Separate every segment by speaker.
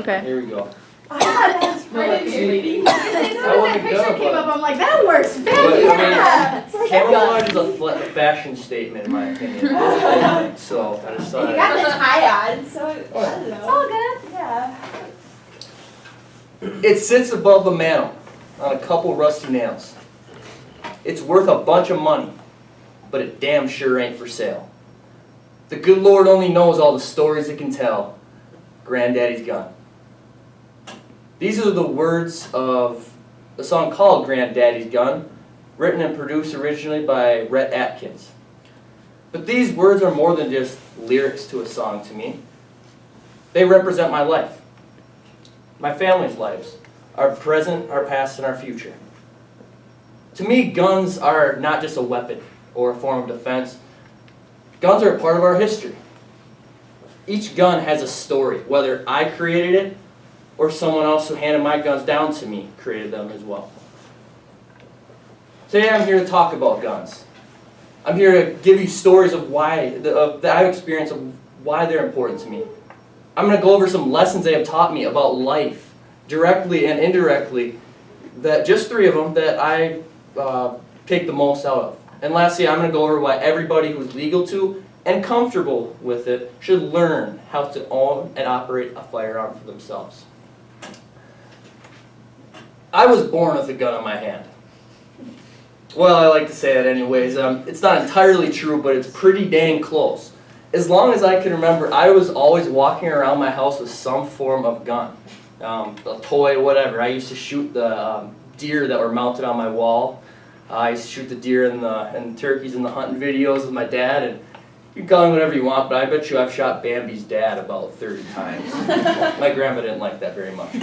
Speaker 1: Okay.
Speaker 2: Here we go.
Speaker 3: I thought that's right in here.
Speaker 2: See,
Speaker 3: As soon as that picture came up, I'm like, that works
Speaker 2: But,
Speaker 3: better.
Speaker 2: I
Speaker 3: Yeah.
Speaker 2: mean, camouflage is a fashion statement in my opinion. So I just
Speaker 3: And you
Speaker 2: thought.
Speaker 3: got the tie on, so I don't know.
Speaker 4: It's all good.
Speaker 3: Yeah.
Speaker 2: It sits above the mantel on a couple rusty nails. It's worth a bunch of money, but it damn sure ain't for sale. The good Lord only knows all the stories it can tell. Granddaddy's gun. These are the words of a song called Granddaddy's Gun, written and produced originally by Rhett Atkins. But these words are more than just lyrics to a song to me. They represent my life, my family's lives, our present, our past, and our future. To me, guns are not just a weapon or a form of defense. Guns are a part of our history. Each gun has a story, whether I created it or someone else who handed my guns down to me created them as well. Today I'm here to talk about guns. I'm here to give you stories of that I've experienced of why they're important to me. I'm going to go over some lessons they have taught me about life, directly and indirectly, that just 3 of them that I take the most out of. And lastly, I'm going to go over why everybody who's legal to and comfortable with it should learn how to own and operate a firearm for themselves. I was born with a gun in my hand. Well, I like to say that anyways. It's not entirely true, but it's pretty dang close. As long as I can remember, I was always walking around my house with some form of gun. A toy, whatever. I used to shoot the deer that were mounted on my wall. I used to shoot the deer and turkeys in the hunting videos with my dad. And you can call him whatever you want, but I bet you I've shot Bambi's dad about 30 times. My grandma didn't like that very much.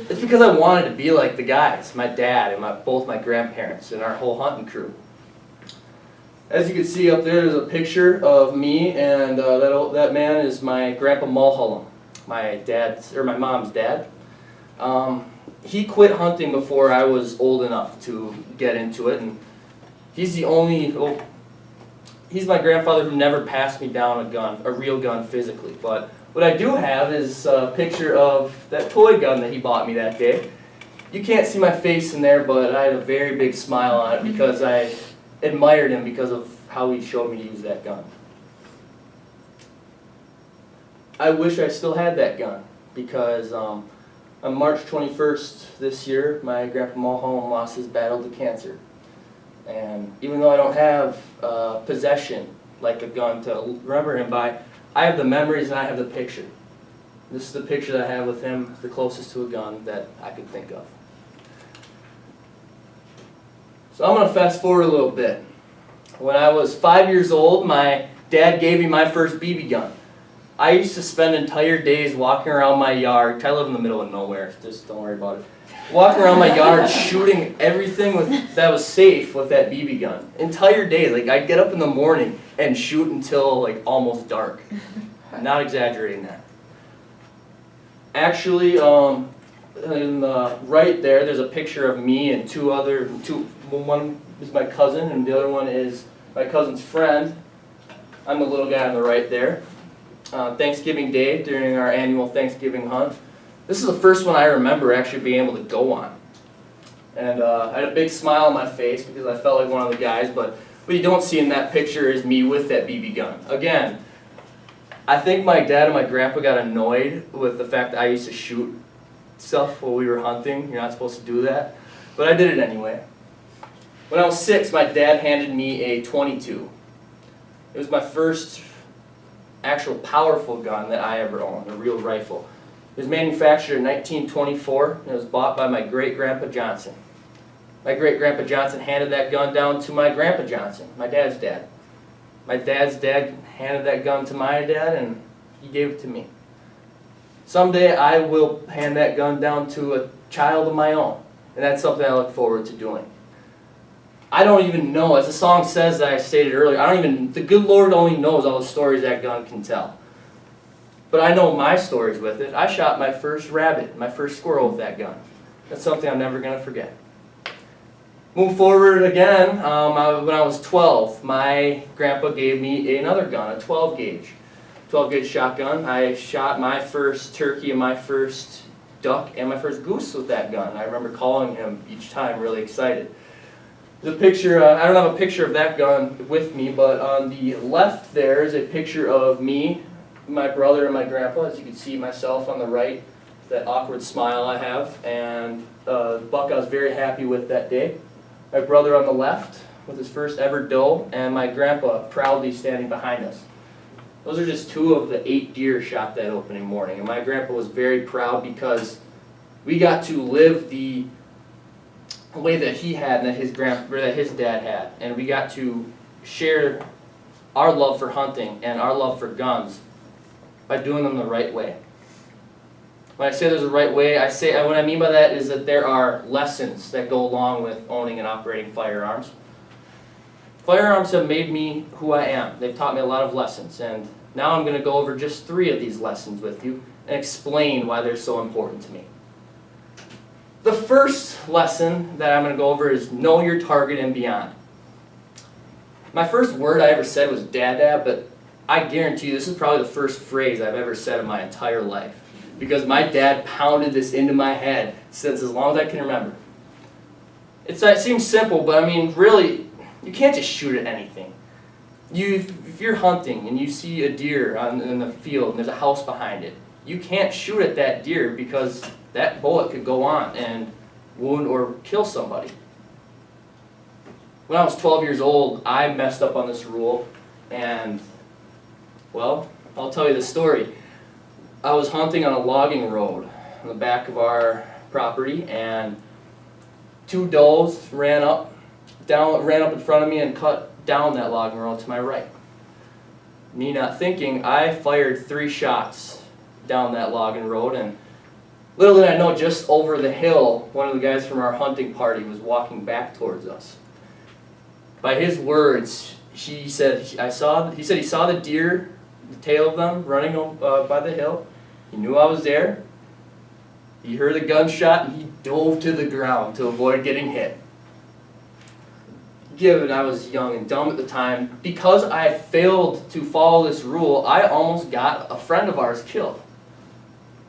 Speaker 2: It's because I wanted to be like the guys, my dad and both my grandparents and our whole hunting crew. As you can see up there's a picture of me, and that man is my Grandpa Mulholland, my mom's dad. He quit hunting before I was old enough to get into it, and he's my grandfather who never passed me down a real gun physically. But what I do have is a picture of that toy gun that he bought me that day. You can't see my face in there, but I had a very big smile on it because I admired him because of how he showed me to use that gun. I wish I still had that gun because on March 21st this year, my Grandpa Mulholland lost his battle to cancer. And even though I don't have possession like a gun to remember him by, I have the memories and I have the picture. This is the picture that I have with him, the closest to a gun that I could think of. So I'm going to fast forward a little bit. When I was 5 years old, my dad gave me my first BB gun. I used to spend entire days walking around my yard. I live in the middle of nowhere, just don't worry about it. Walking around my yard shooting everything that was safe with that BB gun. Entire day, like I'd get up in the morning and shoot until like almost dark. Not exaggerating that. Actually, in the right there's a picture of me and one is my cousin and the other one is my cousin's friend. I'm the little guy on the right there. Thanksgiving Day during our annual Thanksgiving hunt. This is the first one I remember actually being able to go on. And I had a big smile on my face because I felt like one of the guys, but what you don't see in that picture is me with that BB gun. Again, I think my dad and my grandpa got annoyed with the fact that I used to shoot stuff while we were hunting. You're not supposed to do that. But I did it anyway. When I was 6, my dad handed me a .22. It was my first actual powerful gun that I ever owned, a real rifle. It was manufactured in 1924, and it was bought by my great-grandpa Johnson. My great-grandpa Johnson handed that gun down to my grandpa Johnson, my dad's dad. My dad's dad handed that gun to my dad, and he gave it to me. Someday I will hand that gun down to a child of my own, and that's something I look forward to doing. I don't even know, as the song says that I stated earlier, the good Lord only knows all the stories that gun can tell. But I know my stories with it. I shot my first rabbit, my first squirrel with that gun. That's something I'm never going to forget. Move forward again, when I was 12, my grandpa gave me another gun, a 12 gauge. 12 gauge shotgun. I shot my first turkey and my first duck and my first goose with that gun. I remember calling him each time really excited. The picture, I don't have a picture of that gun with me, but on the left there is a picture of me, my brother, and my grandpa. As you can see, myself on the right, that awkward smile I have, and buck I was very happy with that day. My brother on the left with his first ever doe, and my grandpa proudly standing behind us. Those are just 2 of the 8 deer shot that opening morning, and my grandpa was very proud because we got to live the way that he had and that his dad had, and we got to share our love for hunting and our love for guns by doing them the right way. When I say there's a right way, what I mean by that is that there are lessons that go along with owning and operating firearms. Firearms have made me who I am. They've taught me a lot of lessons, and now I'm going to go over just 3 of these lessons with you and explain why they're so important to me. The first lesson that I'm going to go over is know your target and beyond. My first word I ever said was dada, but I guarantee you this is probably the first phrase I've ever said in my entire life, because my dad pounded this into my head since as long as I can remember. It seems simple, but I mean, really, you can't just shoot at anything. If you're hunting and you see a deer in the field and there's a house behind it, you can't shoot at that deer because that bullet could go on and wound or kill somebody. When I was 12 years old, I messed up on this rule, and, well, I'll tell you the story. I was hunting on a logging road on the back of our property, and 2 does ran up in front of me and cut down that logging road to my right. Me not thinking, I fired 3 shots down that logging road, and little did I know, just over the hill, one of the guys from our hunting party was walking back towards us. By his words, he said he saw the deer, the tail of them running by the hill. He knew I was there. He heard a gunshot and he dove to the ground to avoid getting hit. Given I was young and dumb at the time, because I failed to follow this rule, I almost got a friend of ours killed.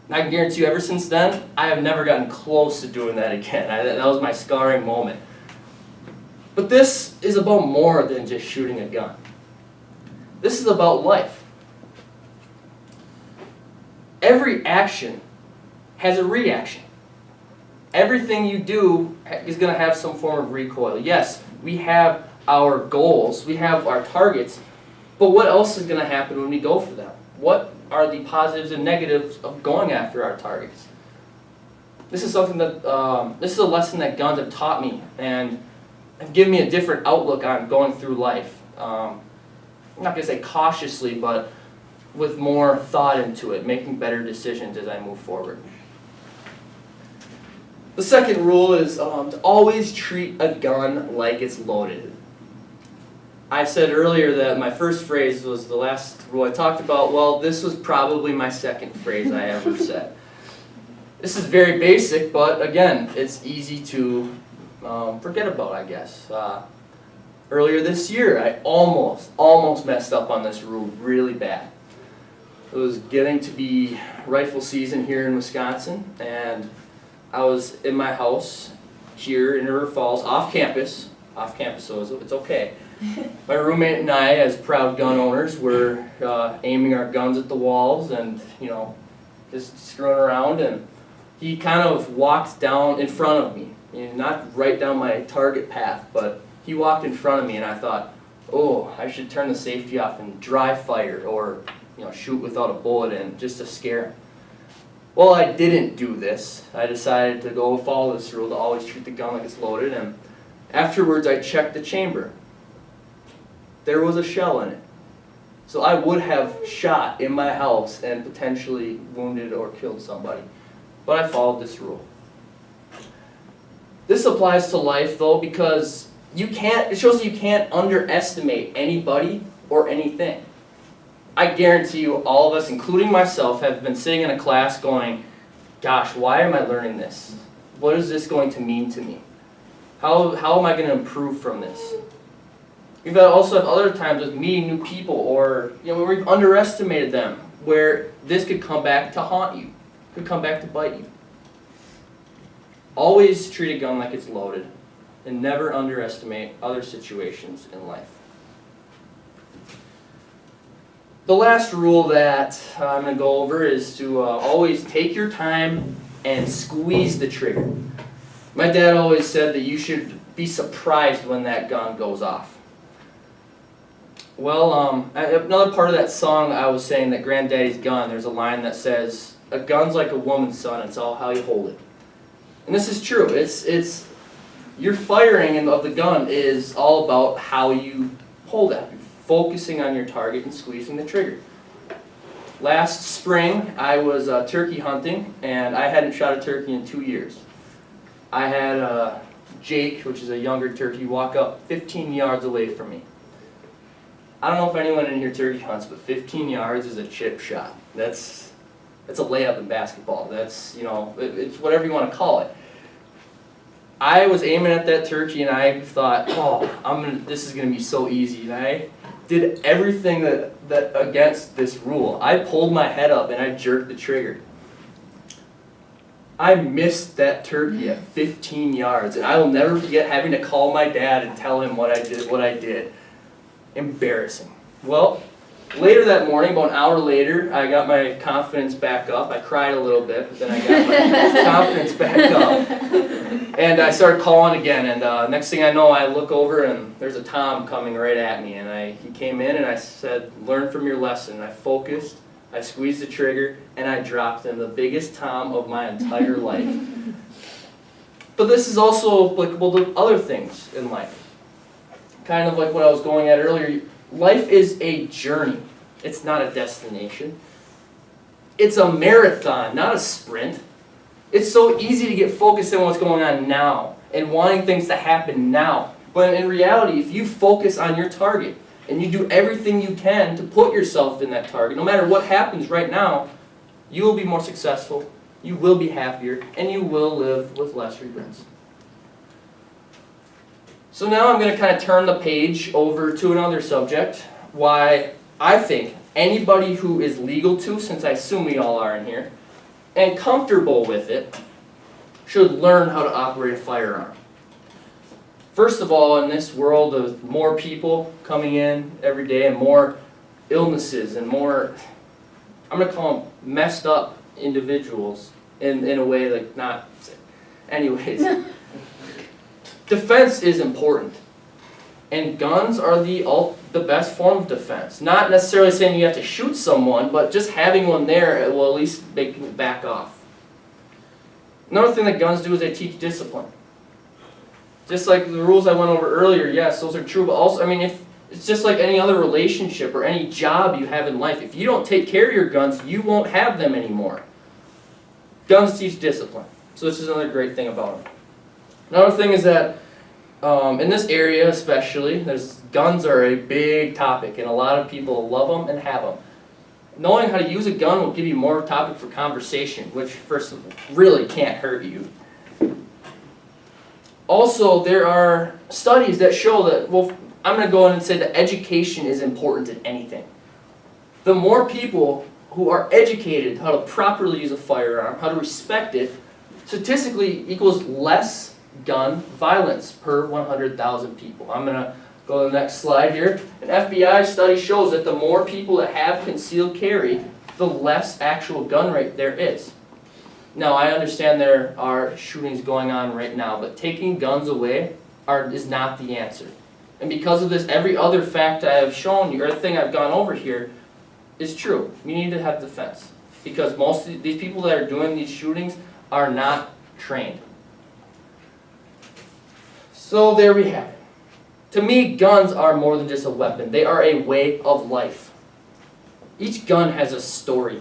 Speaker 2: And I can guarantee you, ever since then, I have never gotten close to doing that again. That was my scarring moment. But this is about more than just shooting a gun. This is about life. Every action has a reaction. Everything you do is going to have some form of recoil. Yes, we have our goals, we have our targets, but what else is going to happen when we go for them? What are the positives and negatives of going after our targets? This is something that, this is a lesson that guns have taught me and have given me a different outlook on going through life. I'm not going to say cautiously, but with more thought into it, making better decisions as I move forward. The second rule is to always treat a gun like it's loaded. I said earlier that my first phrase was the last rule I talked about. Well, this was probably my second phrase I ever said. This is very basic, but again, it's easy to forget about, I guess. Earlier this year, I almost messed up on this rule really bad. It was getting to be rifle season here in Wisconsin, and I was in my house here in River Falls, off campus, so it's okay. My roommate and I, as proud gun owners, were aiming our guns at the walls and, just screwing around, and he kind of walked down in front of me, not right down my target path, but he walked in front of me, and I thought, oh, I should turn the safety off and dry fire, or shoot without a bullet in, just to scare him. Well, I didn't do this. I decided to go follow this rule to always treat the gun like it's loaded, and afterwards I checked the chamber. There was a shell in it. So I would have shot in my house and potentially wounded or killed somebody. But I followed this rule. This applies to life though, because it shows that you can't underestimate anybody or anything. I guarantee you all of us, including myself, have been sitting in a class going, gosh, why am I learning this? What is this going to mean to me? How am I going to improve from this? We've also had other times with meeting new people, or where we've underestimated them, where this could come back to haunt you, could come back to bite you. Always treat a gun like it's loaded, and never underestimate other situations in life. The last rule that I'm going to go over is to always take your time and squeeze the trigger. My dad always said that you should be surprised when that gun goes off. Well, another part of that song I was saying, that Granddaddy's gun, there's a line that says, "A gun's like a woman's, son, it's all how you hold it." And this is true. It's your firing of the gun is all about how you hold it. You're focusing on your target and squeezing the trigger. Last spring, I was turkey hunting, and I hadn't shot a turkey in 2 years. I had Jake, which is a younger turkey, walk up 15 yards away from me. I don't know if anyone in here turkey hunts, but 15 yards is a chip shot. That's a layup in basketball. That's, it's whatever you want to call it. I was aiming at that turkey, and I thought, this is gonna be so easy. And I did everything that against this rule. I pulled my head up and I jerked the trigger. I missed that turkey at 15 yards, and I will never forget having to call my dad and tell him what I did. Embarrassing. Well, later that morning, about an hour later, I got my confidence back up. I cried a little bit, but then I got my confidence back up. And I started calling again, and next thing I know, I look over and there's a tom coming right at me. And he came in and I said, "Learn from your lesson." And I focused, I squeezed the trigger, and I dropped him, the biggest tom of my entire life. But this is also applicable to other things in life. Kind of like what I was going at earlier, life is a journey. It's not a destination. It's a marathon, not a sprint. It's so easy to get focused on what's going on now and wanting things to happen now. But in reality, if you focus on your target and you do everything you can to put yourself in that target, no matter what happens right now, you will be more successful, you will be happier, and you will live with less regrets. So now I'm going to kind of turn the page over to another subject, why I think anybody who is legal to, since I assume we all are in here, and comfortable with it, should learn how to operate a firearm. First of all, in this world of more people coming in every day and more illnesses and more, I'm going to call them messed up individuals in a way like not, anyways. Defense is important, and guns are the best form of defense. Not necessarily saying you have to shoot someone, but just having one there will at least make people back off. Another thing that guns do is they teach discipline. Just like the rules I went over earlier, yes, those are true, but also, if it's just like any other relationship or any job you have in life, if you don't take care of your guns, you won't have them anymore. Guns teach discipline, so this is another great thing about them. Another thing is that in this area especially, guns are a big topic, and a lot of people love them and have them. Knowing how to use a gun will give you more topic for conversation, which first really can't hurt you. Also, there are studies that show that, I'm going to go in and say that education is important in anything. The more people who are educated how to properly use a firearm, how to respect it, statistically equals less gun violence per 100,000 people. I'm going to go to the next slide here. An FBI study shows that the more people that have concealed carry, the less actual gun rate there is. Now, I understand there are shootings going on right now, but taking guns away is not the answer. And because of this, every other fact I have shown you, or thing I've gone over here, is true. You need to have defense. Because most of these people that are doing these shootings are not trained. So there we have it. To me, guns are more than just a weapon. They are a way of life. Each gun has a story,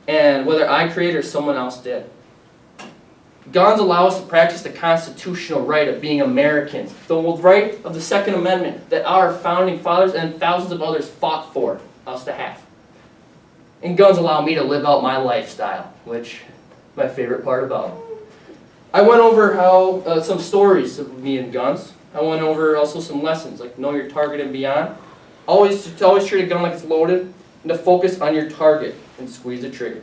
Speaker 2: and whether I created or someone else did. Guns allow us to practice the constitutional right of being Americans, the right of the Second Amendment that our founding fathers and thousands of others fought for us to have. And guns allow me to live out my lifestyle, which is my favorite part about it. I went over how some stories of me and guns. I went over also some lessons, like know your target and beyond. Always treat a gun like it's loaded. and to focus on your target and squeeze the trigger.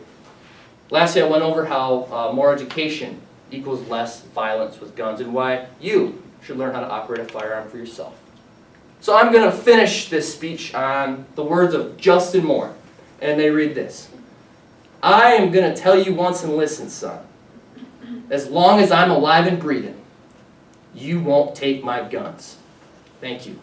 Speaker 2: Lastly, I went over how more education equals less violence with guns and why you should learn how to operate a firearm for yourself. So I'm going to finish this speech on the words of Justin Moore, and they read this. I am going to tell you once and listen, son. As long as I'm alive and breathing, you won't take my guns. Thank you.